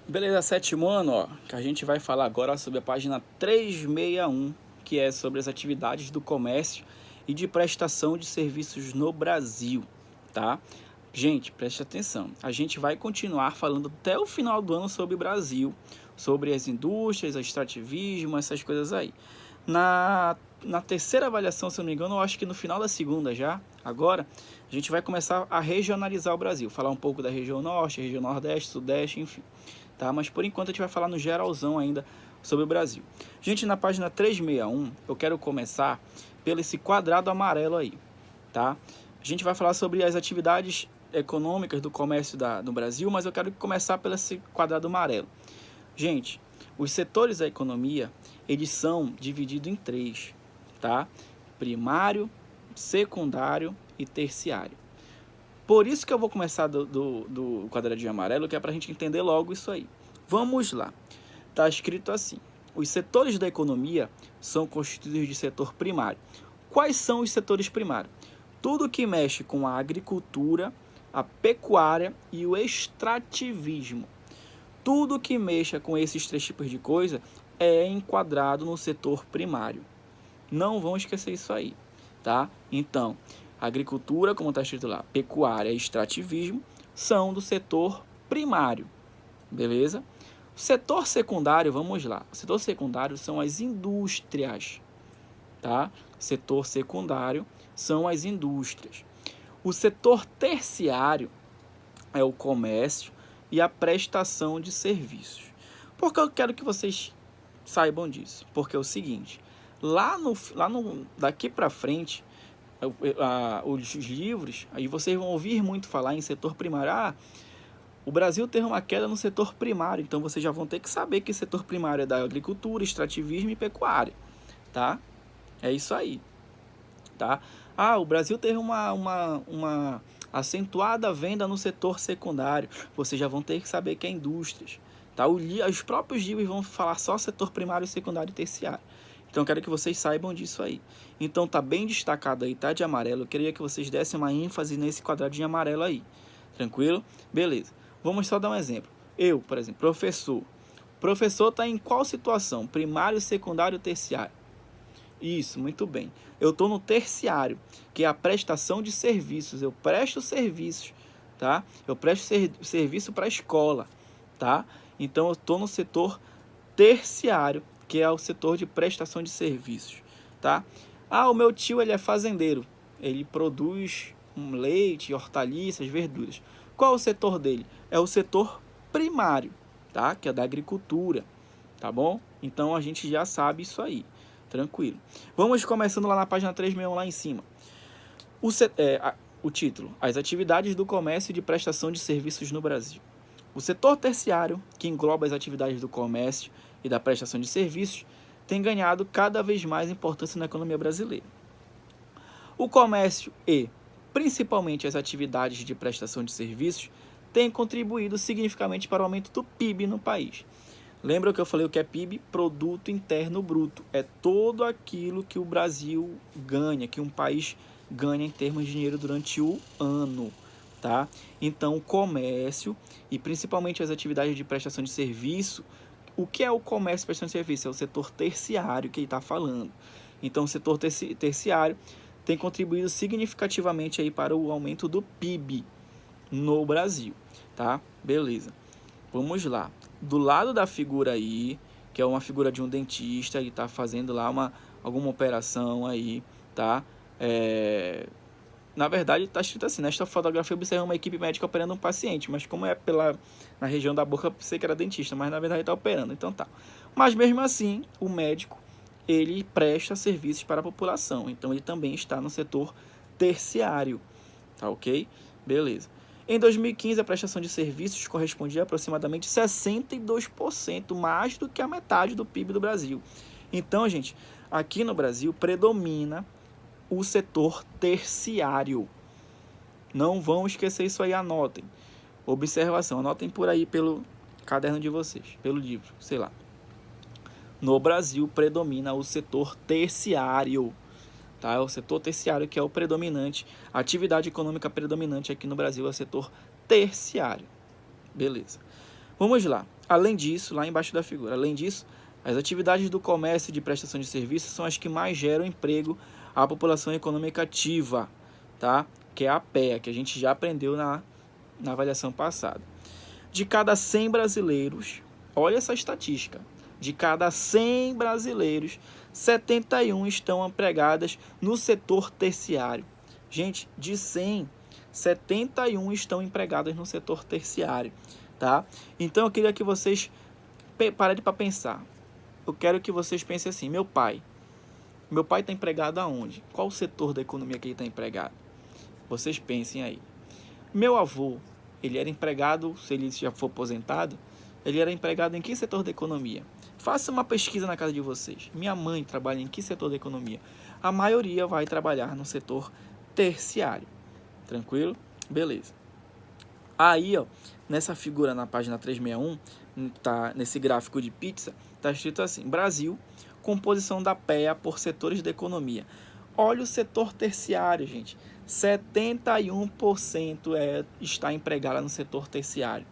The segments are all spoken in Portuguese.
Beleza, sétimo ano, ó, que a gente vai falar agora sobre a página 361, que é sobre as atividades do comércio e de prestação de serviços no Brasil, tá? Gente, preste atenção, a gente vai continuar falando até o final do ano sobre o Brasil, sobre as indústrias, o extrativismo, essas coisas aí. Na terceira avaliação, se eu não me engano, eu acho que no final da segunda já, agora, a gente vai começar a regionalizar o Brasil, falar um pouco da região norte, região nordeste, sudeste, enfim. Tá? Mas por enquanto a gente vai falar no geralzão ainda sobre o Brasil. Gente, na página 361, eu quero começar pelo esse quadrado amarelo aí, tá? A gente vai falar sobre as atividades econômicas do comércio no Brasil, mas eu quero começar pelo esse quadrado amarelo. Gente, os setores da economia, eles são divididos em três, tá? Primário, secundário e terciário. Por isso que eu vou começar do quadradinho amarelo, que é para a gente entender logo isso aí. Vamos lá. Está escrito assim: os setores da economia são constituídos de setor primário. Quais são os setores primários? Tudo que mexe com a agricultura, a pecuária e o extrativismo. Tudo que mexa com esses três tipos de coisa é enquadrado no setor primário. Não vão esquecer isso aí, tá? Então, agricultura, como está escrito lá, pecuária e extrativismo são do setor primário, beleza? O setor secundário, vamos lá. O setor secundário são as indústrias, tá? Setor secundário são as indústrias. O setor terciário é o comércio e a prestação de serviços. Por que eu quero que vocês saibam disso? Porque é o seguinte, daqui para frente, os livros, aí vocês vão ouvir muito falar em setor primário. O Brasil teve uma queda no setor primário, então vocês já vão ter que saber que o setor primário é da agricultura, extrativismo e pecuária, tá? É isso aí, tá? O Brasil teve uma acentuada venda no setor secundário, vocês já vão ter que saber que é indústrias, tá? Os próprios livros vão falar só setor primário, secundário e terciário. Então eu quero que vocês saibam disso aí. Então tá bem destacado aí, tá de amarelo. Eu queria que vocês dessem uma ênfase nesse quadradinho amarelo aí. Tranquilo? Beleza. Vamos só dar um exemplo. Eu, por exemplo, professor. Professor está em qual situação? Primário, secundário, terciário? Isso, muito bem. Eu estou no terciário, que é a prestação de serviços. Eu presto serviços, tá? Eu presto serviço para a escola, tá? Então eu estou no setor terciário, que é o setor de prestação de serviços, tá? O meu tio, ele é fazendeiro, ele produz leite, hortaliças, verduras. Qual é o setor dele? É o setor primário, tá? Que é da agricultura, tá bom? Então a gente já sabe isso aí, tranquilo. Vamos começando lá na página 361, lá em cima. O título: as atividades do comércio e de prestação de serviços no Brasil. O setor terciário, que engloba as atividades do comércio e da prestação de serviços, tem ganhado cada vez mais importância na economia brasileira. O comércio e, principalmente, as atividades de prestação de serviços têm contribuído significativamente para o aumento do PIB no país. Lembra que eu falei o que é PIB? Produto Interno Bruto. É todo aquilo que o Brasil ganha, que um país ganha em termos de dinheiro durante o ano. Tá? Então, o comércio e principalmente as atividades de prestação de serviço. O que é o comércio e prestação de serviço? É o setor terciário que ele está falando. Então, o setor terciário tem contribuído significativamente aí para o aumento do PIB no Brasil, tá? Beleza. Vamos lá. Do lado da figura aí, que é uma figura de um dentista, ele está fazendo lá alguma operação aí, tá? Na verdade, está escrito assim: nesta fotografia observa uma equipe médica operando um paciente, mas como é na região da boca, eu pensei que era dentista, mas na verdade está operando, então tá. Mas mesmo assim, o médico, ele presta serviços para a população, então ele também está no setor terciário, tá ok? Beleza. Em 2015, a prestação de serviços correspondia a aproximadamente 62%, mais do que a metade do PIB do Brasil. Então, gente, aqui no Brasil predomina o setor terciário. Não vão esquecer isso aí, anotem. Observação, anotem por aí pelo caderno de vocês, pelo livro, sei lá. No Brasil predomina o setor terciário, tá? É o setor terciário que é o predominante, a atividade econômica predominante aqui no Brasil é o setor terciário. Beleza. Vamos lá. Além disso, lá embaixo da figura, além disso, as atividades do comércio e de prestação de serviços são as que mais geram emprego à população econômica ativa, tá? Que é a PEA, que a gente já aprendeu na avaliação passada. De cada 100 brasileiros, olha essa estatística, de cada 100 brasileiros, 71 estão empregadas no setor terciário. Gente, de 100, 71 estão empregadas no setor terciário, tá? Então eu queria que vocês parem para pensar. Eu quero que vocês pensem assim, meu pai está empregado aonde? Qual o setor da economia que ele está empregado? Vocês pensem aí. Meu avô, ele era empregado, se ele já for aposentado, ele era empregado em que setor da economia? Faça uma pesquisa na casa de vocês. Minha mãe trabalha em que setor da economia? A maioria vai trabalhar no setor terciário. Tranquilo? Beleza. Aí, ó, nessa figura na página 361, tá, nesse gráfico de pizza, está escrito assim, Brasil, composição da PEA por setores da economia. Olha o setor terciário, gente. 71% está empregada no setor terciário.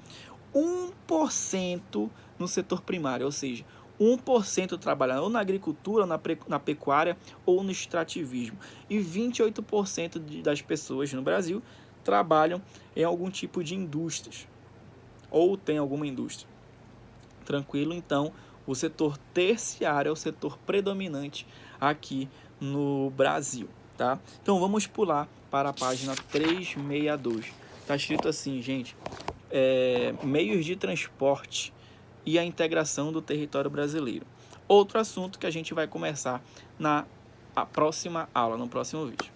1% no setor primário, ou seja, 1% trabalha ou na agricultura, na pecuária ou no extrativismo. E 28% das pessoas no Brasil trabalham em algum tipo de indústrias ou tem alguma indústria. Tranquilo? Então, o setor terciário é o setor predominante aqui no Brasil, tá? Então, vamos pular para a página 362. Está escrito assim, gente, meios de transporte e a integração do território brasileiro. Outro assunto que a gente vai começar na próxima aula, no próximo vídeo.